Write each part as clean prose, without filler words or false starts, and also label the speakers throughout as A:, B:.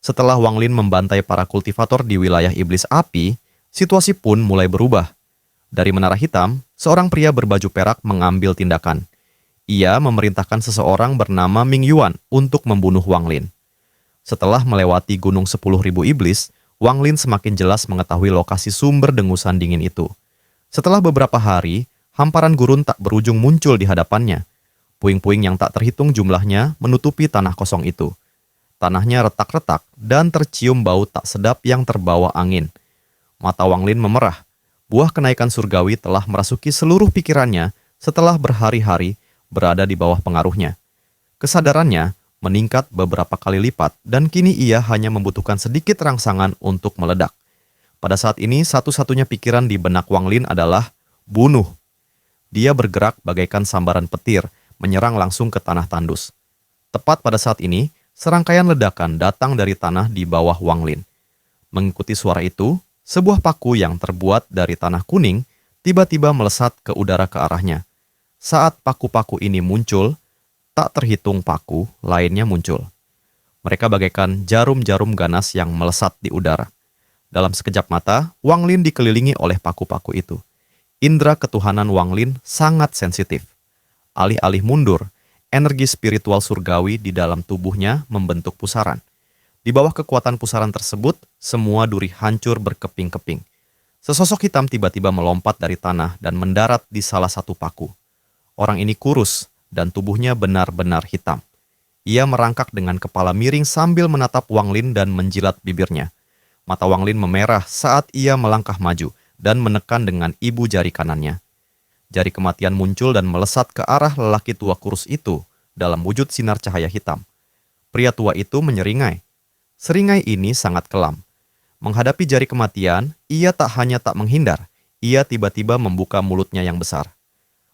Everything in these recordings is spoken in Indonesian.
A: Setelah Wang Lin membantai para kultivator di wilayah iblis api, situasi pun mulai berubah. Dari Menara Hitam, seorang pria berbaju perak mengambil tindakan. Ia memerintahkan seseorang bernama Ming Yuan untuk membunuh Wang Lin. Setelah melewati Gunung 10.000 Iblis, Wang Lin semakin jelas mengetahui lokasi sumber dengusan dingin itu. Setelah beberapa hari, hamparan gurun tak berujung muncul di hadapannya. Puing-puing yang tak terhitung jumlahnya menutupi tanah kosong itu. Tanahnya retak-retak dan tercium bau tak sedap yang terbawa angin. Mata Wang Lin memerah. Buah kenaikan surgawi telah merasuki seluruh pikirannya setelah berhari-hari berada di bawah pengaruhnya. Kesadarannya meningkat beberapa kali lipat dan kini ia hanya membutuhkan sedikit rangsangan untuk meledak. Pada saat ini, satu-satunya pikiran di benak Wang Lin adalah bunuh. Dia bergerak bagaikan sambaran petir, menyerang langsung ke tanah tandus. Tepat pada saat ini, serangkaian ledakan datang dari tanah di bawah Wang Lin. Mengikuti suara itu, sebuah paku yang terbuat dari tanah kuning tiba-tiba melesat ke udara ke arahnya. Saat paku-paku ini muncul, tak terhitung paku lainnya muncul. Mereka bagaikan jarum-jarum ganas yang melesat di udara. Dalam sekejap mata, Wang Lin dikelilingi oleh paku-paku itu. Indera ketuhanan Wang Lin sangat sensitif. Alih-alih mundur, energi spiritual surgawi di dalam tubuhnya membentuk pusaran. Di bawah kekuatan pusaran tersebut, semua duri hancur berkeping-keping. Sesosok hitam tiba-tiba melompat dari tanah dan mendarat di salah satu paku. Orang ini kurus dan tubuhnya benar-benar hitam. Ia merangkak dengan kepala miring sambil menatap Wang Lin dan menjilat bibirnya. Mata Wang Lin memerah saat ia melangkah maju dan menekan dengan ibu jari kanannya. Jari kematian muncul dan melesat ke arah lelaki tua kurus itu dalam wujud sinar cahaya hitam. Pria tua itu menyeringai. Seringai ini sangat kelam. Menghadapi jari kematian, ia tak hanya tak menghindar, ia tiba-tiba membuka mulutnya yang besar.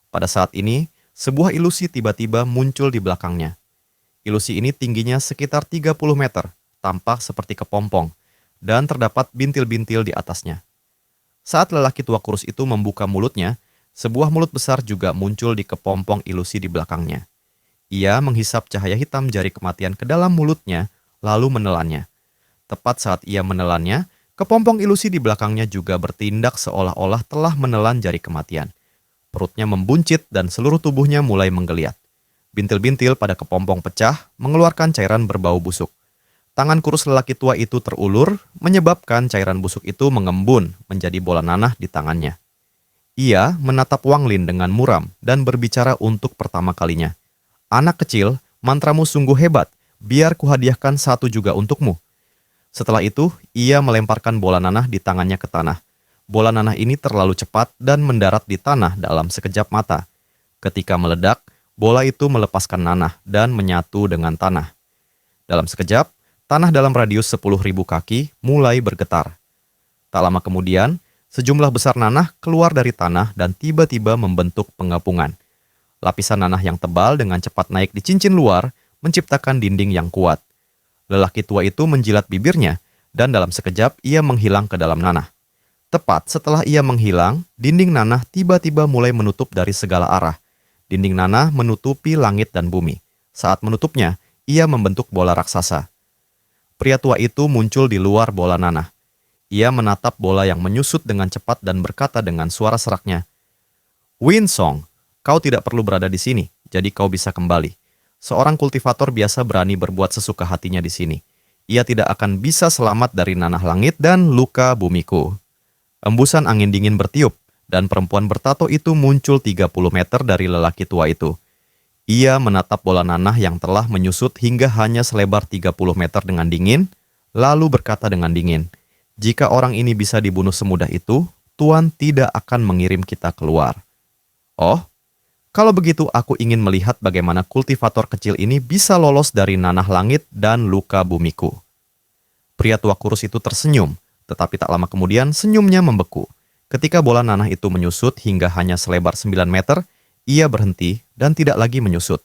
A: Pada saat ini, sebuah ilusi tiba-tiba muncul di belakangnya. Ilusi ini tingginya sekitar 30 meter, tampak seperti kepompong, dan terdapat bintil-bintil di atasnya. Saat lelaki tua kurus itu membuka mulutnya, sebuah mulut besar juga muncul di kepompong ilusi di belakangnya. Ia menghisap cahaya hitam jari kematian ke dalam mulutnya, lalu menelannya. Tepat saat ia menelannya, kepompong ilusi di belakangnya juga bertindak seolah-olah telah menelan jari kematian. Perutnya membuncit dan seluruh tubuhnya mulai menggeliat. Bintil-bintil pada kepompong pecah, mengeluarkan cairan berbau busuk. Tangan kurus lelaki tua itu terulur, menyebabkan cairan busuk itu mengembun menjadi bola nanah di tangannya. Ia menatap Wang Lin dengan muram dan berbicara untuk pertama kalinya. "Anak kecil, mantramu sungguh hebat, biar kuhadiahkan satu juga untukmu." Setelah itu, ia melemparkan bola nanah di tangannya ke tanah. Bola nanah ini terlalu cepat dan mendarat di tanah dalam sekejap mata. Ketika meledak, bola itu melepaskan nanah dan menyatu dengan tanah. Dalam sekejap, tanah dalam radius 10.000 kaki mulai bergetar. Tak lama kemudian, sejumlah besar nanah keluar dari tanah dan tiba-tiba membentuk pengapungan. Lapisan nanah yang tebal dengan cepat naik di cincin luar, menciptakan dinding yang kuat. Lelaki tua itu menjilat bibirnya, dan dalam sekejap ia menghilang ke dalam nanah. Tepat setelah ia menghilang, dinding nanah tiba-tiba mulai menutup dari segala arah. Dinding nanah menutupi langit dan bumi. Saat menutupnya, ia membentuk bola raksasa. Pria tua itu muncul di luar bola nanah. Ia menatap bola yang menyusut dengan cepat dan berkata dengan suara seraknya, "Winsong, kau tidak perlu berada di sini, jadi kau bisa kembali. Seorang kultivator biasa berani berbuat sesuka hatinya di sini. Ia tidak akan bisa selamat dari nanah langit dan luka bumiku." Embusan angin dingin bertiup, dan perempuan bertato itu muncul 30 meter dari lelaki tua itu. Ia menatap bola nanah yang telah menyusut hingga hanya selebar 30 meter dengan dingin, lalu berkata dengan dingin, "Jika orang ini bisa dibunuh semudah itu, Tuan tidak akan mengirim kita keluar." "Oh, kalau begitu aku ingin melihat bagaimana kultivator kecil ini bisa lolos dari nanah langit dan luka bumiku." Pria tua kurus itu tersenyum, tetapi tak lama kemudian senyumnya membeku. Ketika bola nanah itu menyusut hingga hanya selebar 9 meter, ia berhenti dan tidak lagi menyusut.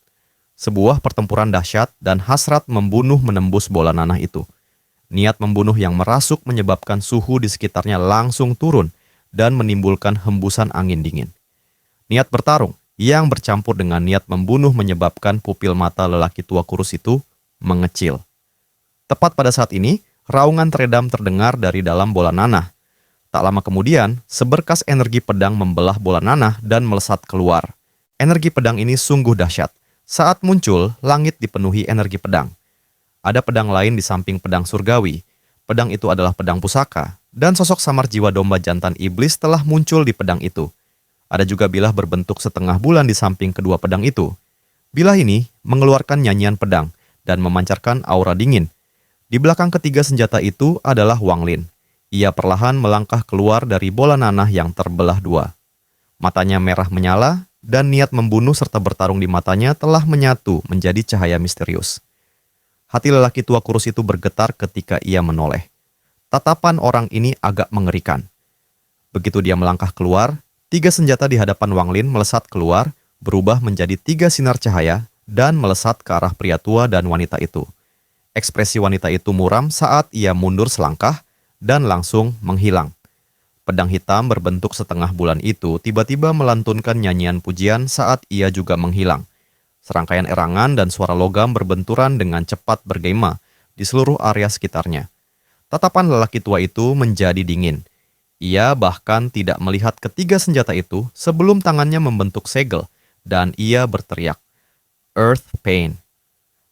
A: Sebuah pertempuran dahsyat dan hasrat membunuh menembus bola nanah itu. Niat membunuh yang merasuk menyebabkan suhu di sekitarnya langsung turun dan menimbulkan hembusan angin dingin. Niat bertarung yang bercampur dengan niat membunuh menyebabkan pupil mata lelaki tua kurus itu mengecil. Tepat pada saat ini, raungan teredam terdengar dari dalam bola nanah. Tak lama kemudian, seberkas energi pedang membelah bola nanah dan melesat keluar. Energi pedang ini sungguh dahsyat. Saat muncul, langit dipenuhi energi pedang. Ada pedang lain di samping pedang surgawi. Pedang itu adalah pedang pusaka, dan sosok samar jiwa domba jantan iblis telah muncul di pedang itu. Ada juga bilah berbentuk setengah bulan di samping kedua pedang itu. Bilah ini mengeluarkan nyanyian pedang dan memancarkan aura dingin. Di belakang ketiga senjata itu adalah Wang Lin. Ia perlahan melangkah keluar dari bola nanah yang terbelah dua. Matanya merah menyala, dan niat membunuh serta bertarung di matanya telah menyatu menjadi cahaya misterius. Hati lelaki tua kurus itu bergetar ketika ia menoleh. Tatapan orang ini agak mengerikan. Begitu dia melangkah keluar, tiga senjata di hadapan Wang Lin melesat keluar, berubah menjadi tiga sinar cahaya, dan melesat ke arah pria tua dan wanita itu. Ekspresi wanita itu muram saat ia mundur selangkah, dan langsung menghilang. Pedang hitam berbentuk setengah bulan itu tiba-tiba melantunkan nyanyian pujian saat ia juga menghilang. Serangkaian erangan dan suara logam berbenturan dengan cepat bergema di seluruh area sekitarnya. Tatapan lelaki tua itu menjadi dingin. Ia bahkan tidak melihat ketiga senjata itu sebelum tangannya membentuk segel, dan ia berteriak, "Earth Pain."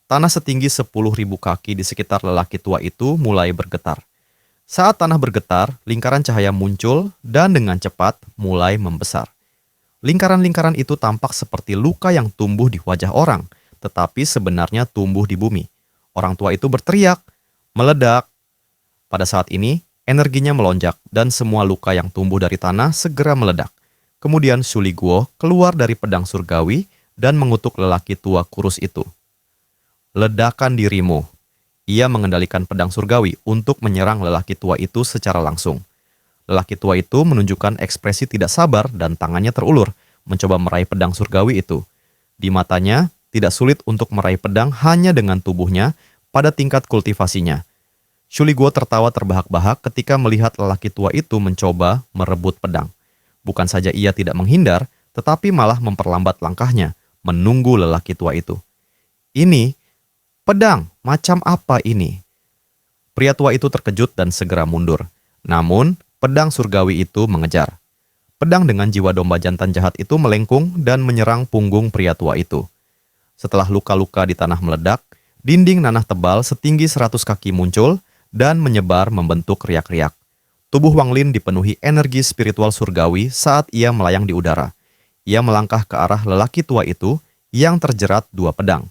A: Tanah setinggi 10.000 kaki di sekitar lelaki tua itu mulai bergetar. Saat tanah bergetar, lingkaran cahaya muncul dan dengan cepat mulai membesar. Lingkaran-lingkaran itu tampak seperti luka yang tumbuh di wajah orang, tetapi sebenarnya tumbuh di bumi. Orang tua itu berteriak, meledak. Pada saat ini, energinya melonjak dan semua luka yang tumbuh dari tanah segera meledak. Kemudian Shuli Guo keluar dari pedang surgawi dan mengutuk lelaki tua kurus itu. "Ledakan dirimu." Ia mengendalikan pedang surgawi untuk menyerang lelaki tua itu secara langsung. Lelaki tua itu menunjukkan ekspresi tidak sabar dan tangannya terulur, mencoba meraih pedang surgawi itu. Di matanya, tidak sulit untuk meraih pedang hanya dengan tubuhnya pada tingkat kultivasinya. Shuli Guo tertawa terbahak-bahak ketika melihat lelaki tua itu mencoba merebut pedang. Bukan saja ia tidak menghindar, tetapi malah memperlambat langkahnya, menunggu lelaki tua itu. "Ini pedang, macam apa ini?" Pria tua itu terkejut dan segera mundur. Namun, pedang surgawi itu mengejar. Pedang dengan jiwa domba jantan jahat itu melengkung dan menyerang punggung pria tua itu. Setelah luka-luka di tanah meledak, dinding nanah tebal setinggi 100 kaki muncul dan menyebar membentuk riak-riak. Tubuh Wang Lin dipenuhi energi spiritual surgawi saat ia melayang di udara. Ia melangkah ke arah lelaki tua itu yang terjerat dua pedang.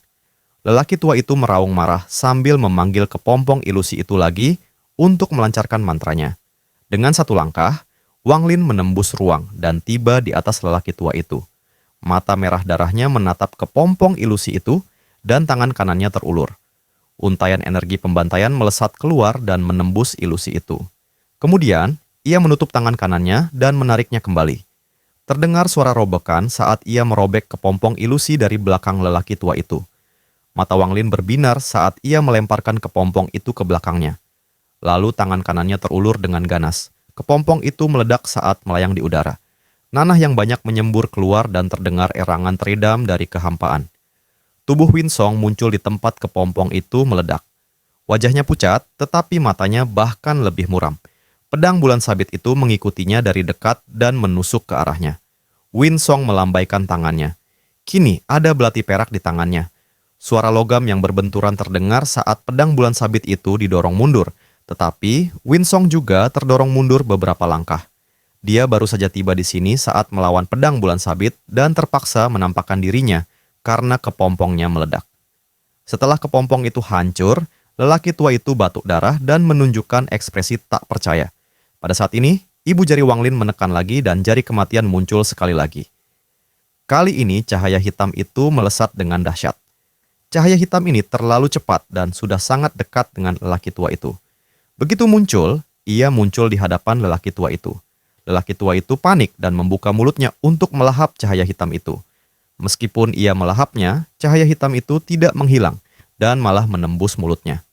A: Lelaki tua itu meraung marah sambil memanggil kepompong ilusi itu lagi untuk melancarkan mantranya. Dengan satu langkah, Wang Lin menembus ruang dan tiba di atas lelaki tua itu. Mata merah darahnya menatap kepompong ilusi itu dan tangan kanannya terulur. Untaian energi pembantaian melesat keluar dan menembus ilusi itu. Kemudian, ia menutup tangan kanannya dan menariknya kembali. Terdengar suara robekan saat ia merobek kepompong ilusi dari belakang lelaki tua itu. Mata Wang Lin berbinar saat ia melemparkan kepompong itu ke belakangnya. Lalu tangan kanannya terulur dengan ganas. Kepompong itu meledak saat melayang di udara. Nanah yang banyak menyembur keluar dan terdengar erangan teredam dari kehampaan. Tubuh Winsong muncul di tempat kepompong itu meledak. Wajahnya pucat, tetapi matanya bahkan lebih muram. Pedang bulan sabit itu mengikutinya dari dekat dan menusuk ke arahnya. Winsong melambaikan tangannya. Kini ada belati perak di tangannya. Suara logam yang berbenturan terdengar saat pedang bulan sabit itu didorong mundur, tetapi Winsong juga terdorong mundur beberapa langkah. Dia baru saja tiba di sini saat melawan pedang bulan sabit dan terpaksa menampakkan dirinya karena kepompongnya meledak. Setelah kepompong itu hancur, lelaki tua itu batuk darah dan menunjukkan ekspresi tak percaya. Pada saat ini, ibu jari Wang Lin menekan lagi dan jari kematian muncul sekali lagi. Kali ini cahaya hitam itu melesat dengan dahsyat. Cahaya hitam ini terlalu cepat dan sudah sangat dekat dengan lelaki tua itu. Begitu muncul, ia muncul di hadapan lelaki tua itu. Lelaki tua itu panik dan membuka mulutnya untuk melahap cahaya hitam itu. Meskipun ia melahapnya, cahaya hitam itu tidak menghilang dan malah menembus mulutnya.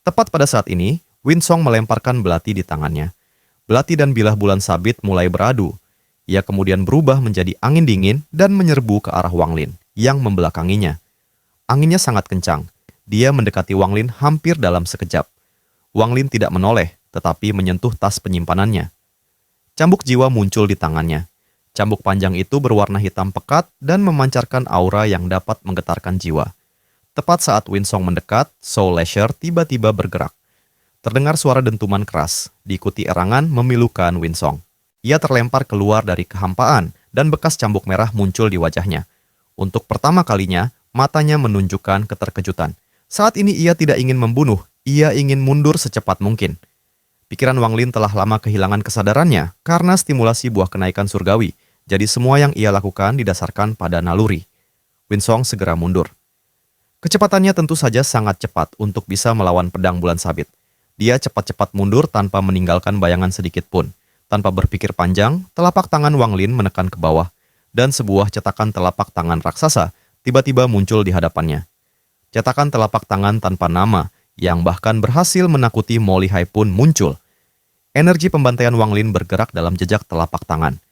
A: Tepat pada saat ini, Winsong melemparkan belati di tangannya. Belati dan bilah bulan sabit mulai beradu. Ia kemudian berubah menjadi angin dingin dan menyerbu ke arah Wang Lin yang membelakanginya. Anginnya sangat kencang. Dia mendekati Wang Lin hampir dalam sekejap. Wang Lin tidak menoleh, tetapi menyentuh tas penyimpanannya. Cambuk jiwa muncul di tangannya. Cambuk panjang itu berwarna hitam pekat dan memancarkan aura yang dapat menggetarkan jiwa. Tepat saat Winsong mendekat, Soul Lasher tiba-tiba bergerak. Terdengar suara dentuman keras, diikuti erangan memilukan Winsong. Ia terlempar keluar dari kehampaan dan bekas cambuk merah muncul di wajahnya. Untuk pertama kalinya, matanya menunjukkan keterkejutan. Saat ini ia tidak ingin membunuh, ia ingin mundur secepat mungkin. Pikiran Wang Lin telah lama kehilangan kesadarannya karena stimulasi buah kenaikan surgawi, jadi semua yang ia lakukan didasarkan pada naluri. Winsong segera mundur. Kecepatannya tentu saja sangat cepat untuk bisa melawan pedang bulan sabit. Dia cepat-cepat mundur tanpa meninggalkan bayangan sedikit pun. Tanpa berpikir panjang, telapak tangan Wang Lin menekan ke bawah, dan sebuah cetakan telapak tangan raksasa tiba-tiba muncul di hadapannya. Cetakan telapak tangan tanpa nama, yang bahkan berhasil menakuti Mo Lihai pun muncul. Energi pembantaian Wang Lin bergerak dalam jejak telapak tangan.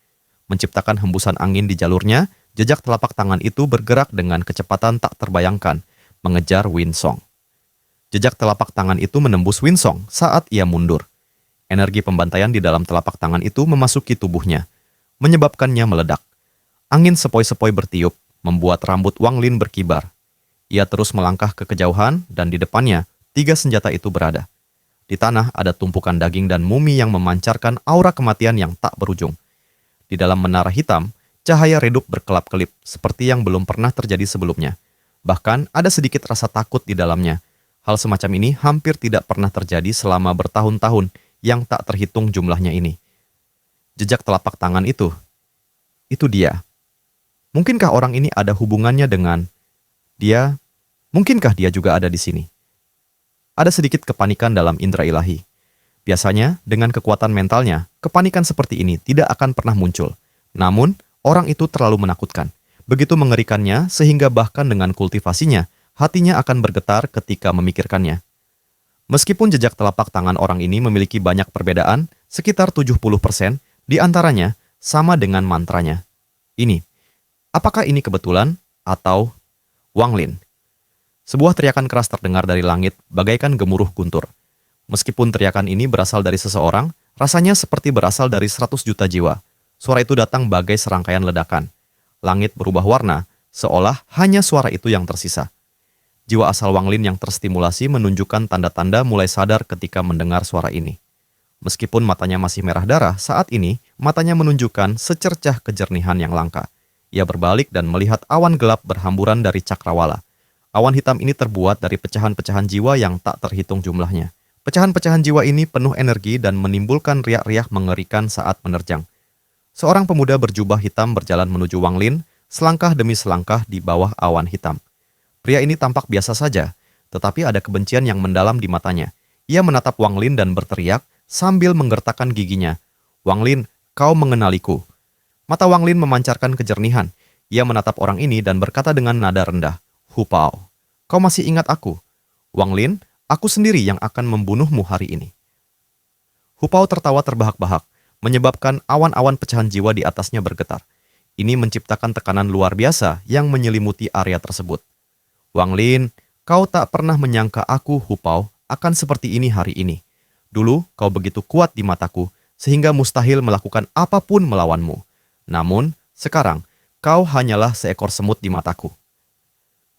A: Menciptakan hembusan angin di jalurnya, jejak telapak tangan itu bergerak dengan kecepatan tak terbayangkan, mengejar Winsong. Jejak telapak tangan itu menembus Winsong saat ia mundur. Energi pembantaian di dalam telapak tangan itu memasuki tubuhnya, menyebabkannya meledak. Angin sepoi-sepoi bertiup, membuat rambut Wang Lin berkibar. Ia terus melangkah ke kejauhan dan di depannya, 3 senjata itu berada. Di tanah ada tumpukan daging dan mumi yang memancarkan aura kematian yang tak berujung. Di dalam menara hitam, cahaya redup berkelap-kelip seperti yang belum pernah terjadi sebelumnya. Bahkan ada sedikit rasa takut di dalamnya. Hal semacam ini hampir tidak pernah terjadi selama bertahun-tahun yang tak terhitung jumlahnya ini. Jejak telapak tangan itu dia. Mungkinkah orang ini ada hubungannya dengan dia? Mungkinkah dia juga ada di sini? Ada sedikit kepanikan dalam indera ilahi. Biasanya, dengan kekuatan mentalnya, kepanikan seperti ini tidak akan pernah muncul. Namun, orang itu terlalu menakutkan. Begitu mengerikannya sehingga bahkan dengan kultivasinya, hatinya akan bergetar ketika memikirkannya. Meskipun jejak telapak tangan orang ini memiliki banyak perbedaan, sekitar 70%, di antaranya sama dengan mantranya. Ini, apakah ini kebetulan atau Wang Lin? Sebuah teriakan keras terdengar dari langit bagaikan gemuruh guntur. Meskipun teriakan ini berasal dari seseorang, rasanya seperti berasal dari 100 juta jiwa. Suara itu datang bagai serangkaian ledakan. Langit berubah warna, seolah hanya suara itu yang tersisa. Jiwa asal Wang Lin yang terstimulasi menunjukkan tanda-tanda mulai sadar ketika mendengar suara ini. Meskipun matanya masih merah darah, saat ini matanya menunjukkan secercah kejernihan yang langka. Ia berbalik dan melihat awan gelap berhamburan dari cakrawala. Awan hitam ini terbuat dari pecahan-pecahan jiwa yang tak terhitung jumlahnya. Pecahan-pecahan jiwa ini penuh energi dan menimbulkan riak-riak mengerikan saat menerjang. Seorang pemuda berjubah hitam berjalan menuju Wang Lin, selangkah demi selangkah di bawah awan hitam. Pria ini tampak biasa saja, tetapi ada kebencian yang mendalam di matanya. Ia menatap Wang Lin dan berteriak sambil menggertakkan giginya. "Wang Lin, kau mengenaliku." Mata Wang Lin memancarkan kejernihan. Ia menatap orang ini dan berkata dengan nada rendah, "Hu Pao, kau masih ingat aku?" "Wang Lin, aku sendiri yang akan membunuhmu hari ini." Hu Pao tertawa terbahak-bahak, menyebabkan awan-awan pecahan jiwa di atasnya bergetar. Ini menciptakan tekanan luar biasa yang menyelimuti area tersebut. "Wang Lin, kau tak pernah menyangka aku, Hu Pao, akan seperti ini hari ini. Dulu kau begitu kuat di mataku, sehingga mustahil melakukan apapun melawanmu. Namun, sekarang, kau hanyalah seekor semut di mataku."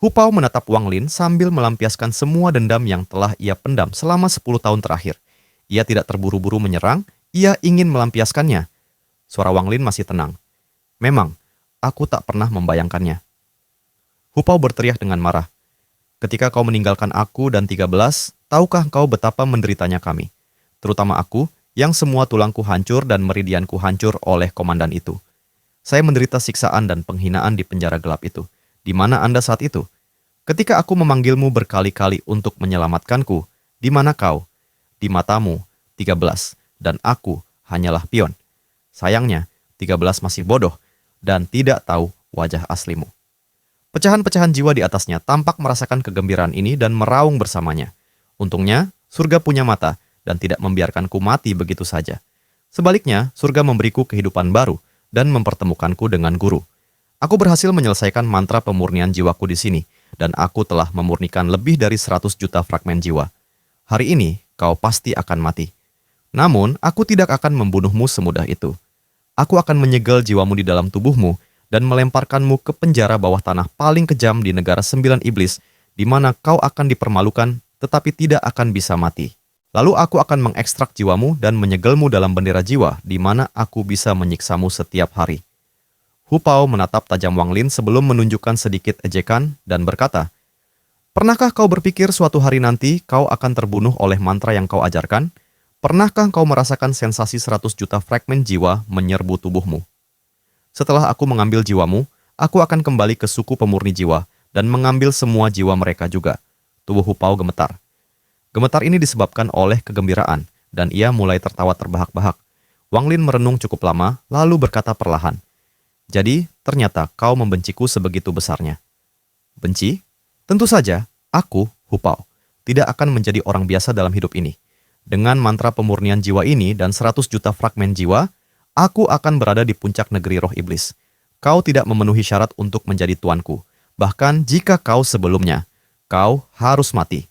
A: Hu Pao menatap Wang Lin sambil melampiaskan semua dendam yang telah ia pendam selama 10 tahun terakhir. Ia tidak terburu-buru menyerang, ia ingin melampiaskannya. Suara Wang Lin masih tenang. "Memang, aku tak pernah membayangkannya." Hu Pao berteriak dengan marah. "Ketika kau meninggalkan aku dan 13, tahukah kau betapa menderitanya kami? Terutama aku, yang semua tulangku hancur dan meridianku hancur oleh komandan itu. Saya menderita siksaan dan penghinaan di penjara gelap itu. Di mana Anda saat itu? Ketika aku memanggilmu berkali-kali untuk menyelamatkanku, di mana kau? Di matamu, 13, dan aku hanyalah pion. Sayangnya, 13 masih bodoh dan tidak tahu wajah aslimu." Pecahan-pecahan jiwa di atasnya tampak merasakan kegembiraan ini dan meraung bersamanya. Untungnya, surga punya mata dan tidak membiarkanku mati begitu saja. Sebaliknya, surga memberiku kehidupan baru dan mempertemukanku dengan guru. Aku berhasil menyelesaikan mantra pemurnian jiwaku di sini, dan aku telah memurnikan lebih dari 100 juta fragmen jiwa. Hari ini, kau pasti akan mati. Namun, aku tidak akan membunuhmu semudah itu. Aku akan menyegel jiwamu di dalam tubuhmu dan melemparkanmu ke penjara bawah tanah paling kejam di negara 9 iblis, di mana kau akan dipermalukan tetapi tidak akan bisa mati. Lalu aku akan mengekstrak jiwamu dan menyegelmu dalam bendera jiwa, di mana aku bisa menyiksamu setiap hari. Hu Pao menatap tajam Wang Lin sebelum menunjukkan sedikit ejekan dan berkata, "Pernahkah kau berpikir suatu hari nanti kau akan terbunuh oleh mantra yang kau ajarkan? Pernahkah kau merasakan sensasi 100 juta fragmen jiwa menyerbu tubuhmu? Setelah aku mengambil jiwamu, aku akan kembali ke suku pemurni jiwa dan mengambil semua jiwa mereka juga." Tubuh Hu Pao gemetar. Gemetar ini disebabkan oleh kegembiraan, dan ia mulai tertawa terbahak-bahak. Wang Lin merenung cukup lama, lalu berkata perlahan, "Jadi, ternyata kau membenciku sebegitu besarnya." "Benci? Tentu saja, aku, Hu Pao, tidak akan menjadi orang biasa dalam hidup ini. Dengan mantra pemurnian jiwa ini dan 100 juta fragmen jiwa, aku akan berada di puncak negeri roh iblis. Kau tidak memenuhi syarat untuk menjadi tuanku. Bahkan jika kau sebelumnya, kau harus mati."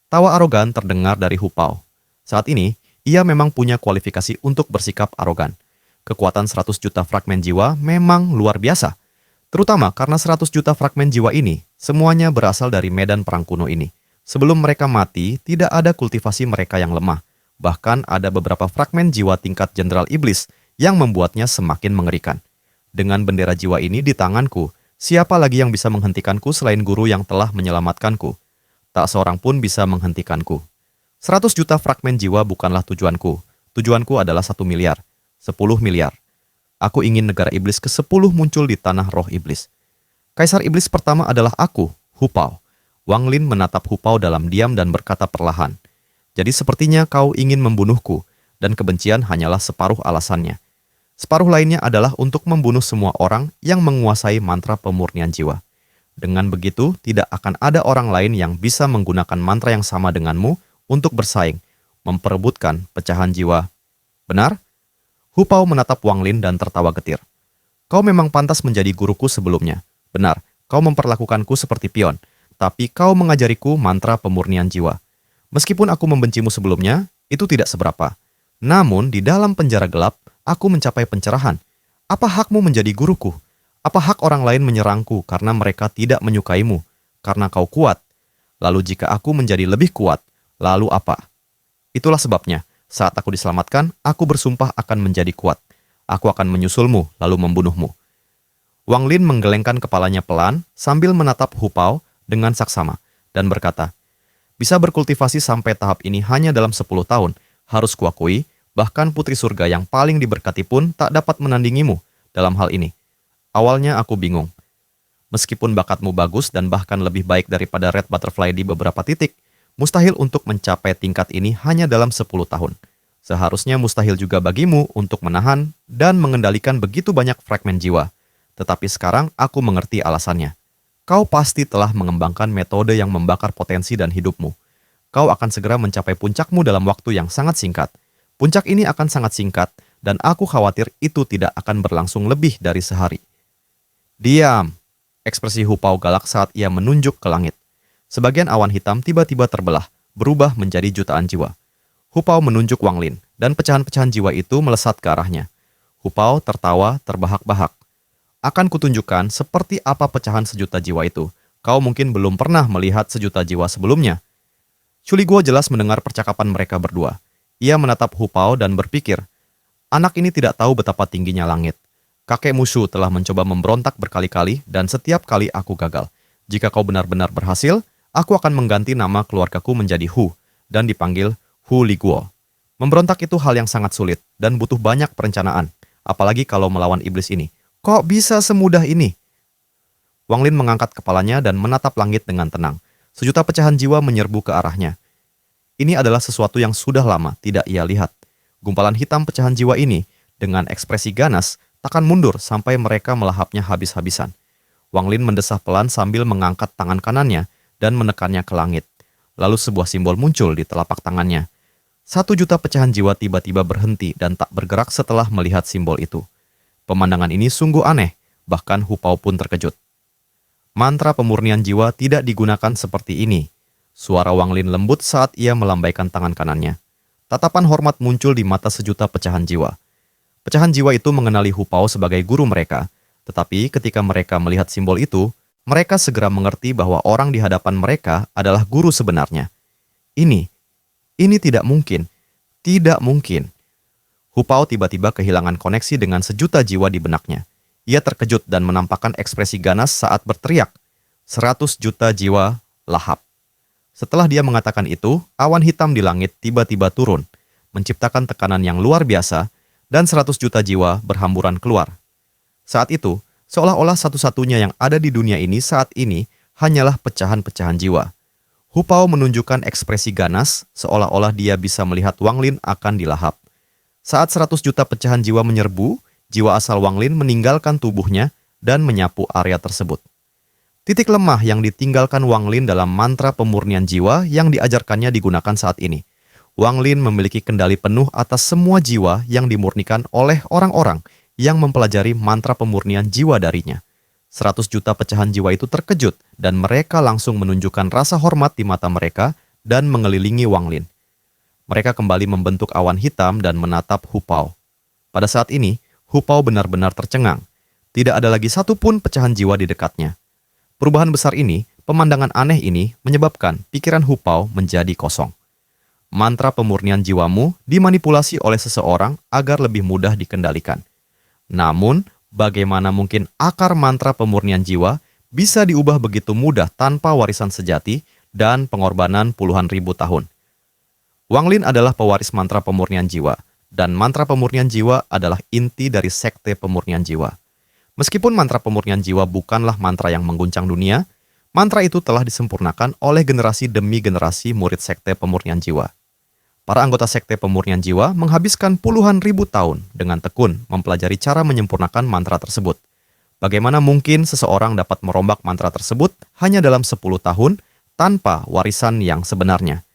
A: Tawa arogan terdengar dari Hu Pao. Saat ini, ia memang punya kualifikasi untuk bersikap arogan. Kekuatan 100 juta fragmen jiwa memang luar biasa. Terutama karena 100 juta fragmen jiwa ini, semuanya berasal dari medan perang kuno ini. Sebelum mereka mati, tidak ada kultivasi mereka yang lemah. Bahkan ada beberapa fragmen jiwa tingkat Jenderal Iblis yang membuatnya semakin mengerikan. Dengan bendera jiwa ini di tanganku, siapa lagi yang bisa menghentikanku selain guru yang telah menyelamatkanku? Tak seorang pun bisa menghentikanku. 100 juta fragmen jiwa bukanlah tujuanku. Tujuanku adalah 1 miliar, 10 miliar. Aku ingin negara iblis ke-10 muncul di tanah roh iblis. Kaisar iblis pertama adalah aku, Hu Pao. Wang Lin menatap Hu Pao dalam diam dan berkata perlahan, "Jadi sepertinya kau ingin membunuhku, dan kebencian hanyalah separuh alasannya. Separuh lainnya adalah untuk membunuh semua orang yang menguasai mantra pemurnian jiwa. Dengan begitu, tidak akan ada orang lain yang bisa menggunakan mantra yang sama denganmu untuk bersaing, memperebutkan pecahan jiwa. Benar?" Hu Pao menatap Wang Lin dan tertawa getir. "Kau memang pantas menjadi guruku sebelumnya. Benar, kau memperlakukanku seperti pion. Tapi kau mengajariku mantra pemurnian jiwa. Meskipun aku membencimu sebelumnya, itu tidak seberapa. Namun di dalam penjara gelap, aku mencapai pencerahan. Apa hakmu menjadi guruku? Apa hak orang lain menyerangku karena mereka tidak menyukaimu? Karena kau kuat. Lalu jika aku menjadi lebih kuat, lalu apa? Itulah sebabnya, saat aku diselamatkan, aku bersumpah akan menjadi kuat. Aku akan menyusulmu, lalu membunuhmu." Wang Lin menggelengkan kepalanya pelan sambil menatap Hu Pao dengan saksama, dan berkata, "Bisa berkultivasi sampai tahap ini hanya dalam 10 tahun, harus kuakui, bahkan putri surga yang paling diberkati pun tak dapat menandingimu dalam hal ini. Awalnya aku bingung. Meskipun bakatmu bagus dan bahkan lebih baik daripada Red Butterfly di beberapa titik, mustahil untuk mencapai tingkat ini hanya dalam 10 tahun. Seharusnya mustahil juga bagimu untuk menahan dan mengendalikan begitu banyak fragmen jiwa. Tetapi sekarang aku mengerti alasannya. Kau pasti telah mengembangkan metode yang membakar potensi dan hidupmu. Kau akan segera mencapai puncakmu dalam waktu yang sangat singkat. Puncak ini akan sangat singkat, dan aku khawatir itu tidak akan berlangsung lebih dari sehari." "Diam!" Ekspresi Hu Pao galak saat ia menunjuk ke langit. Sebagian awan hitam tiba-tiba terbelah, berubah menjadi jutaan jiwa. Hu Pao menunjuk Wang Lin, dan pecahan-pecahan jiwa itu melesat ke arahnya. Hu Pao tertawa terbahak-bahak. "Akan kutunjukkan seperti apa pecahan sejuta jiwa itu. Kau mungkin belum pernah melihat sejuta jiwa sebelumnya." Chuli Guo jelas mendengar percakapan mereka berdua. Ia menatap Hu Pao dan berpikir, anak ini tidak tahu betapa tingginya langit. Kakek Mushu telah mencoba memberontak berkali-kali dan setiap kali aku gagal. Jika kau benar-benar berhasil, aku akan mengganti nama keluargaku menjadi Hu dan dipanggil Hu Li Guo. Memberontak itu hal yang sangat sulit dan butuh banyak perencanaan, apalagi kalau melawan iblis ini. Kok bisa semudah ini? Wang Lin mengangkat kepalanya dan menatap langit dengan tenang. Sejuta pecahan jiwa menyerbu ke arahnya. Ini adalah sesuatu yang sudah lama tidak ia lihat. Gumpalan hitam pecahan jiwa ini, dengan ekspresi ganas, takkan mundur sampai mereka melahapnya habis-habisan. Wang Lin mendesah pelan sambil mengangkat tangan kanannya dan menekannya ke langit. Lalu sebuah simbol muncul di telapak tangannya. 1 juta pecahan jiwa tiba-tiba berhenti dan tak bergerak setelah melihat simbol itu. Pemandangan ini sungguh aneh. bahkan Hu Pao pun terkejut. Mantra pemurnian jiwa tidak digunakan seperti ini. Suara Wang Lin lembut saat ia melambaikan tangan kanannya. Tatapan hormat muncul di mata sejuta pecahan jiwa. Pecahan jiwa itu mengenali Hu Pao sebagai guru mereka, tetapi ketika mereka melihat simbol itu, mereka segera mengerti bahwa orang di hadapan mereka adalah guru sebenarnya. Ini tidak mungkin. Tidak mungkin. Hu Pao tiba-tiba kehilangan koneksi dengan sejuta jiwa di benaknya. Ia terkejut dan menampakkan ekspresi ganas saat berteriak, 100 juta jiwa lahap. Setelah dia mengatakan itu, awan hitam di langit tiba-tiba turun, menciptakan tekanan yang luar biasa, dan 100 juta jiwa berhamburan keluar. Saat itu, seolah-olah satu-satunya yang ada di dunia ini saat ini hanyalah pecahan-pecahan jiwa. Hu Pao menunjukkan ekspresi ganas, seolah-olah dia bisa melihat Wang Lin akan dilahap. Saat 100 juta pecahan jiwa menyerbu, jiwa asal Wang Lin meninggalkan tubuhnya dan menyapu area tersebut. Titik lemah yang ditinggalkan Wang Lin dalam mantra pemurnian jiwa yang diajarkannya digunakan saat ini. Wang Lin memiliki kendali penuh atas semua jiwa yang dimurnikan oleh orang-orang yang mempelajari mantra pemurnian jiwa darinya. 100 juta pecahan jiwa itu terkejut dan mereka langsung menunjukkan rasa hormat di mata mereka dan mengelilingi Wang Lin. Mereka kembali membentuk awan hitam dan menatap Hu Pao. Pada saat ini, Hu Pao benar-benar tercengang. Tidak ada lagi satu pun pecahan jiwa di dekatnya. Perubahan besar ini, pemandangan aneh ini, menyebabkan pikiran Hu Pao menjadi kosong. Mantra pemurnian jiwamu dimanipulasi oleh seseorang agar lebih mudah dikendalikan. Namun, bagaimana mungkin akar mantra pemurnian jiwa bisa diubah begitu mudah tanpa warisan sejati dan pengorbanan puluhan ribu tahun? Wang Lin adalah pewaris mantra pemurnian jiwa, dan mantra pemurnian jiwa adalah inti dari sekte pemurnian jiwa. Meskipun mantra pemurnian jiwa bukanlah mantra yang mengguncang dunia, mantra itu telah disempurnakan oleh generasi demi generasi murid sekte pemurnian jiwa. Para anggota sekte pemurnian jiwa menghabiskan puluhan ribu tahun dengan tekun mempelajari cara menyempurnakan mantra tersebut. Bagaimana mungkin seseorang dapat merombak mantra tersebut hanya dalam 10 tahun tanpa warisan yang sebenarnya?